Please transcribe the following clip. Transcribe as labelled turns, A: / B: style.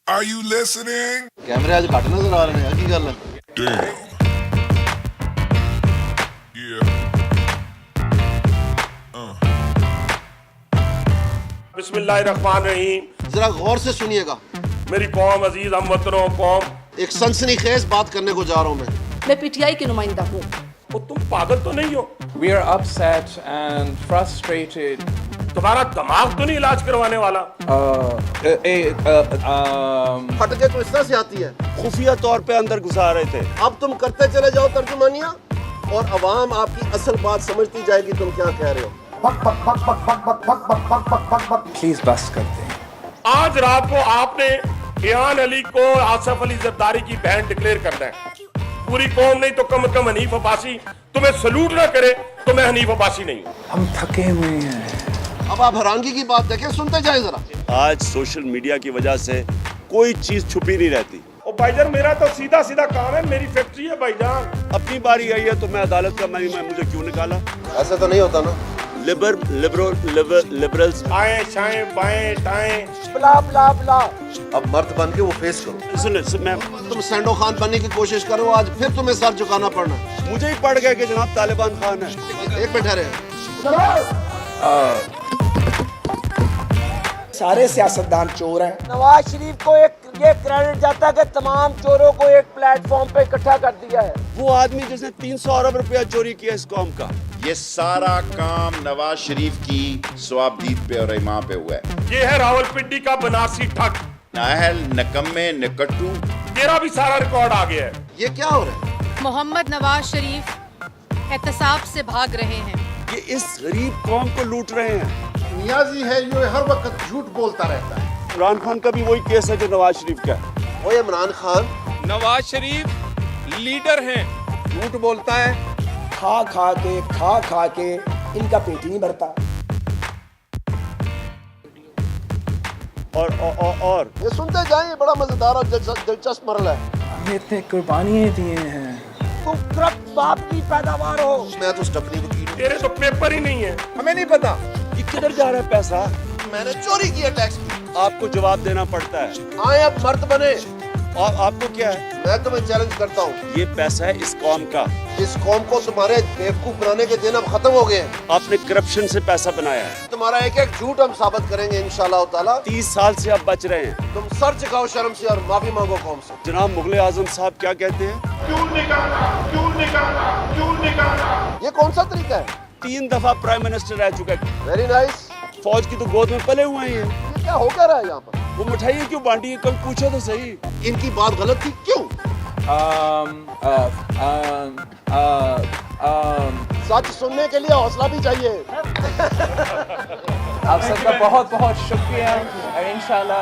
A: Are you listening?
B: कैमरे आज घट नजर आ रहे हैं, की गल है?
A: Damn. Yeah.
C: बिस्मिल्लाहिर्रहमानिर्रहीम।
B: जरा गौर से सुनिएगा,
C: मेरी कौम, अजीज हमवतनों, कौम,
B: एक सनसनीखेज बात करने को जा रहा हूँ
D: मैं पीटीआई की नुमाइंदा हूँ।
C: वो तुम पागल तो नहीं हो?
E: We are upset and frustrated.
C: तुम्हारा दिमाग तो नहीं इलाज करवाने वाला?
B: फटके तो इस तरह से आती है, खुफिया तौर पे अंदर घुसा रहे थे। अब तुम करते चले जाओ तर्जुमानियाँ और अवाम आपकी असल बात समझती जाएगी तुम क्या कह रहे हो।
E: Please बस कर दें।
C: आज रात को आपने इयान अली को आसिफ अली जरदारी की बहन डिक्लेयर करना है। पूरी कौम नहीं तो कम से कम हनीफ अब्बासी तुम्हें सलूट ना करे तो मैं हनीफ अब्बासी नहीं हूँ।
E: हम थके हुए हैं।
B: अब आप हैरानगी की बात देखें, सुनते जाए जरा।
F: आज सोशल मीडिया की वजह से कोई चीज छुपी नहीं रहती।
C: ओ भाईजान, मेरा तो सीधा सीधा काम है, मेरी फैक्ट्री है भाईजान।
F: अपनी बारी आई है तो मैं अदालत का मैं मुझे क्यों निकाला?
B: ऐसे तो नहीं होता ना।
F: लिबरल्स
C: आए शाएं बाएं टाएं
B: ब्ला ब्ला ब्ला। अब मर्द बन के वो फेस करो।
F: सुन मैं
B: तुम सैंडो खान बनने की कोशिश करो, आज फिर तुम्हें सर झुकाना पड़ना।
F: मुझे ही पड़ गया कि जनाब तालिबान खान है।
B: एक मिनट ठहरे।
G: सारे सियासतदान चोर हैं। नवाज शरीफ को ये क्रेडिट जाता है कि तमाम चोरों को एक प्लेटफॉर्म पे इकट्ठा कर दिया है।
F: वो आदमी जिसने 300 अरब रुपया चोरी किया इस कौम का।
H: ये सारा काम नवाज शरीफ की स्वाबदीद पे और इमाम पे हुआ है।
C: ये है रावलपिंडी का बनारसी ठग,
H: नाहल नकम्मे निकट्टू।
C: तेरा भी सारा रिकॉर्ड आ गया है।
B: ये क्या हो रहा है?
I: मोहम्मद नवाज शरीफ एहतसाब से भाग रहे हैं।
F: ये इस गरीब कौम को लूट रहे हैं।
B: नियाजी है, ये हर वक्त झूठ बोलता रहता है।
F: इमरान खान का भी वही केस है जो नवाज शरीफ का है।
B: वो इमरान खान
E: नवाज शरीफ लीडर हैं।
B: झूठ बोलता है।
G: खा खा के इनका पेट ही नहीं भरता।
F: और
B: ये सुनते जाइए, बड़ा मजेदार और दिलचस्प मरला है।
E: हमें इतने कुर्बानियाँ दिए हैं।
G: तुम करप्ट बाप की पैदावार हो।
B: मैं तो स्टपनी वकील हूँ।
C: तेरे तो पेपर ही नहीं है।
B: हमें नहीं पता
F: ये किधर जा रहा है पैसा?
B: मैंने चोरी किया टैक्स।
F: आपको जवाब देना पड़ता है।
B: आए अब मर्द बने।
F: और आपको क्या है?
B: मैं तुम्हें चैलेंज करता हूँ।
F: ये पैसा है इस कौम का।
B: इस कौम को तुम्हारे बेवकूफ बनाने के दिन अब खत्म हो गए हैं।
F: आपने करप्शन से पैसा बनाया है।
B: तुम्हारा एक एक झूठ हम साबित करेंगे इंशाल्लाह ताला।
F: 30 साल से आप बच रहे हैं।
B: तुम सर झुकाओ शर्म से और माफी मांगो कौम से।
F: जनाब मुगले आजम साहब क्या कहते हैं?
B: ये कौन सा तरीका है?
F: 3 दफा प्राइम मिनिस्टर रह चुका है।
B: Very nice.
F: फौज की तो गोद में पले हुए हैं।
B: ये क्या हो क्या रहा है यहाँ पर?
F: वो मिठाई क्यों बांटी है? कल पूछो तो सही।
B: इनकी बात गलत थी क्यों? सच सुनने के लिए हौसला भी चाहिए।
E: आप सबका बहुत बहुत शुक्रिया और इंशाल्लाह